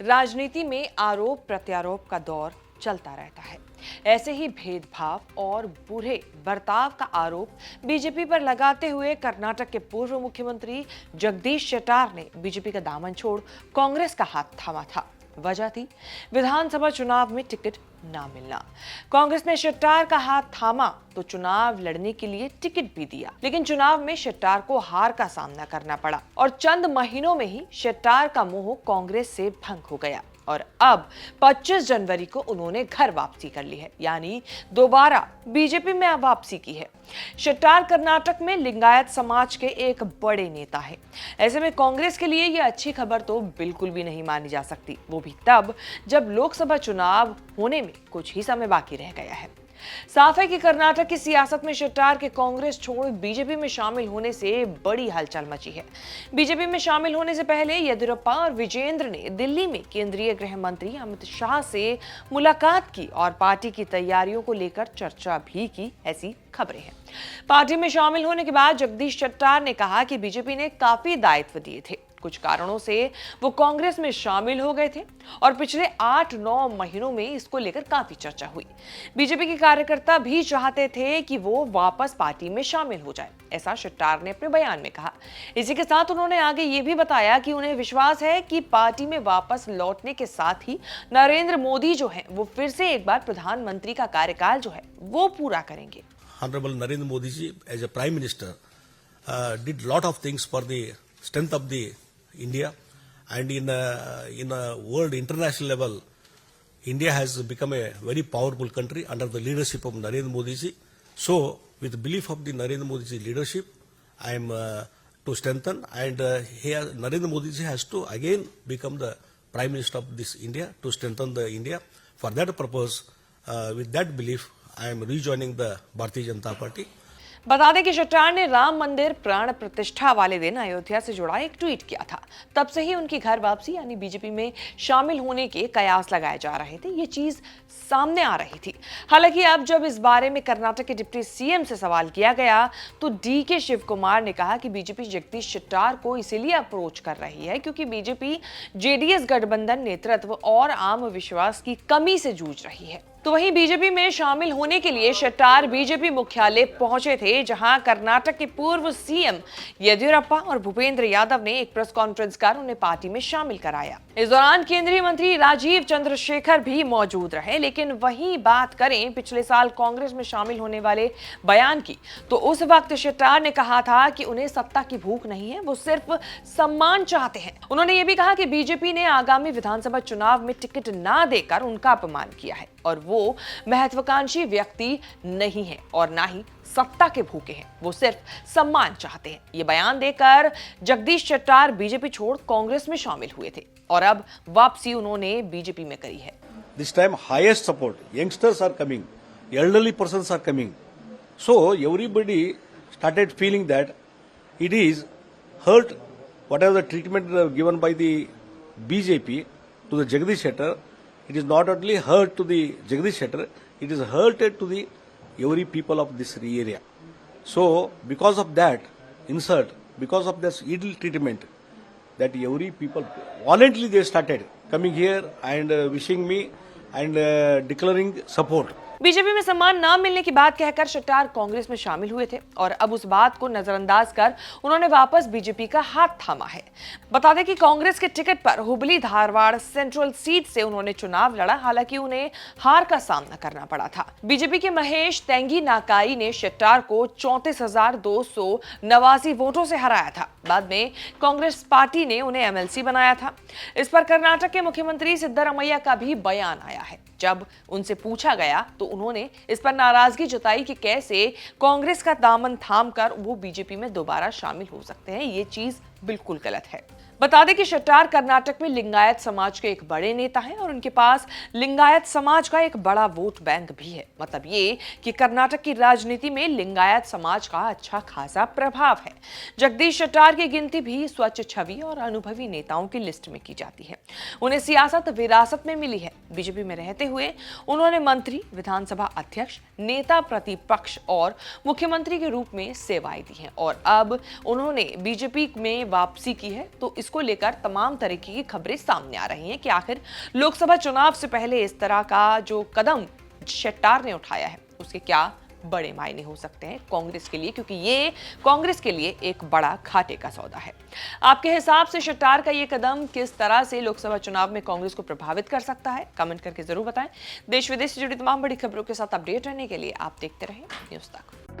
राजनीति में आरोप प्रत्यारोप का दौर चलता रहता है। ऐसे ही भेदभाव और बुरे बर्ताव का आरोप बीजेपी पर लगाते हुए कर्नाटक के पूर्व मुख्यमंत्री जगदीश शेट्टार ने बीजेपी का दामन छोड़ कांग्रेस का हाथ थामा था। वजह थी विधानसभा चुनाव में टिकट ना मिलना। कांग्रेस ने शेट्टार का हाथ थामा तो चुनाव लड़ने के लिए टिकट भी दिया, लेकिन चुनाव में शेट्टार को हार का सामना करना पड़ा और चंद महीनों में ही शेट्टार का मोह कांग्रेस से भंग हो गया और अब 25 जनवरी को उन्होंने घर वापसी कर ली है, यानी दोबारा बीजेपी में वापसी की है। शेट्टार कर्नाटक में लिंगायत समाज के एक बड़े नेता है। ऐसे में कांग्रेस के लिए यह अच्छी खबर तो बिल्कुल भी नहीं मानी जा सकती, वो भी तब जब लोकसभा चुनाव होने में कुछ ही समय बाकी रह गया है। साफ है कि कर्नाटक की सियासत में शेट्टार के कांग्रेस छोड़ बीजेपी में शामिल होने से बड़ी हलचल मची है। बीजेपी में शामिल होने से पहले येदियुरप्पा और विजेंद्र ने दिल्ली में केंद्रीय गृह मंत्री अमित शाह से मुलाकात की और पार्टी की तैयारियों को लेकर चर्चा भी की, ऐसी खबरें हैं। पार्टी में शामिल होने के बाद जगदीश शेट्टार ने कहा कि बीजेपी ने काफी दायित्व दिए थे। कुछ कारणों से वो कांग्रेस में शामिल हो गए थे और पिछले 8-9 महीनों में इसको लेकर काफी चर्चा हुई। बीजेपी के कार्यकर्ता भी चाहते थे कि वो वापस पार्टी में शामिल हो जाए, ऐसा शेट्टार ने अपने बयान में कहा। इसी के साथ उन्होंने आगे ये भी बताया कि उन्हें विश्वास है कि पार्टी में वापस लौटने के साथ ही नरेंद्र मोदी जो है वो फिर से एक बार प्रधानमंत्री का कार्यकाल जो है वो पूरा करेंगे। Honorable Narendra Modi ji, as a Prime Minister, did lot of things for the strength of the India, and in a world international level, India has become a very powerful country under the leadership of Narendra Modi ji. So, with the belief of the Narendra Modi ji leadership, I am to strengthen, and here Narendra Modi ji has to again become the Prime Minister of this India to strengthen the India. For that purpose, with that belief, I am rejoining the Bharatiya Janata Party. बता दें कि शेट्टार ने राम मंदिर प्राण प्रतिष्ठा वाले दिन अयोध्या से जुड़ा एक ट्वीट किया था। तब से ही उनकी घर वापसी यानी बीजेपी में शामिल होने के कयास लगाए जा रहे थे। ये चीज सामने आ रही थी। हालांकि अब जब इस बारे में कर्नाटक के डिप्टी सीएम से सवाल किया गया तो डीके शिव कुमार ने कहा कि बीजेपी जगदीश शेट्टार को इसीलिए अप्रोच कर रही है क्योंकि बीजेपी जेडीएस गठबंधन नेतृत्व और आम विश्वास की कमी से जूझ रही है। तो वहीं बीजेपी में शामिल होने के लिए शेट्टार बीजेपी मुख्यालय पहुंचे थे, जहां कर्नाटक के पूर्व सीएम येदियुरप्पा और भूपेंद्र यादव ने एक प्रेस कॉन्फ्रेंस कर उन्हें पार्टी में शामिल कराया। इस दौरान केंद्रीय मंत्री राजीव चंद्रशेखर भी मौजूद रहे। लेकिन वहीं बात करें पिछले साल कांग्रेस में शामिल होने वाले बयान की, तो उस वक्त शेट्टार ने कहा था कि उन्हें सत्ता की भूख नहीं है, वो सिर्फ सम्मान चाहते हैं। उन्होंने ये भी कहा कि बीजेपी ने आगामी विधानसभा चुनाव में टिकट ना देकर उनका अपमान किया है और वो महत्वाकांक्षी व्यक्ति नहीं है और ना ही सत्ता के भूखे हैं, वो सिर्फ सम्मान चाहते हैं। ये बयान देकर जगदीश शेट्टार बीजेपी छोड़ कांग्रेस में शामिल हुए थे और अब वापसी उन्होंने बीजेपी में करी है। This time highest support, youngsters are coming, elderly persons are coming. So everybody started feeling that it is hurt, whatever the treatment given by the BJP to the Jagdish Shettar, it is not only hurt to the Jagdish Shettar, it is hurted to the every people of this area. So because of that insult, because of this ill treatment, that every people voluntarily they started coming here and wishing me and declaring support. BJP में सम्मान न मिलने की बात कहकर शेट्टार कांग्रेस में शामिल हुए थे और अब उस बात को नजरअंदाज कर उन्होंने वापस बीजेपी का हाथ थामा है। बता दें कि कांग्रेस के टिकट पर हुबली धारवाड़ सेंट्रल सीट से उन्होंने चुनाव लड़ा, हालांकि उन्हें हार का सामना करना पड़ा था। बीजेपी के महेश तेंगी नाकाई ने शेट्टार को 34,289 वोटों से हराया था। बाद में कांग्रेस पार्टी ने उन्हें एमएलसी बनाया था। इस पर कर्नाटक के मुख्यमंत्री सिद्धरामैया का भी बयान आया है। जब उनसे पूछा गया तो उन्होंने इस पर नाराजगी जताई कि कैसे कांग्रेस का दामन थामकर वो बीजेपी में दोबारा शामिल हो सकते हैं। ये चीज बिल्कुल गलत है। बता दें कि शेट्टार कर्नाटक में लिंगायत समाज के एक बड़े नेता हैं और उनके पास लिंगायत समाज का एक बड़ा वोट बैंक भी है। मतलब ये कि कर्नाटक की राजनीति में लिंगायत समाज का अच्छा खासा प्रभाव है। जगदीश शेट्टार की गिनती भी स्वच्छ छवि और अनुभवी नेताओं की लिस्ट में की जाती है। उन्हें सियासत विरासत में मिली है। बीजेपी में रहते हुए उन्होंने मंत्री, विधानसभा अध्यक्ष, नेता प्रतिपक्ष और मुख्यमंत्री के रूप में सेवाएं दी हैं और अब उन्होंने बीजेपी में वापसी की है। तो इसको लेकर तमाम तरीके की खबरें सामने आ रही हैं कि आखिर लोकसभा चुनाव से पहले इस तरह का जो कदम शेट्टार ने उठाया है उसके क्या बड़े मायने हो सकते हैं कांग्रेस के लिए, क्योंकि ये कांग्रेस के लिए एक बड़ा घाटे का सौदा है। आपके हिसाब से शेट्टार का ये कदम किस तरह से लोकसभा चुनाव में कांग्रेस को प्रभावित कर सकता है? कमेंट करके जरूर बताएं। देश विदेश से जुड़ी तमाम बड़ी खबरों के साथ अपडेट रहने के लिए आप देखते रहें न्यूज़ तक।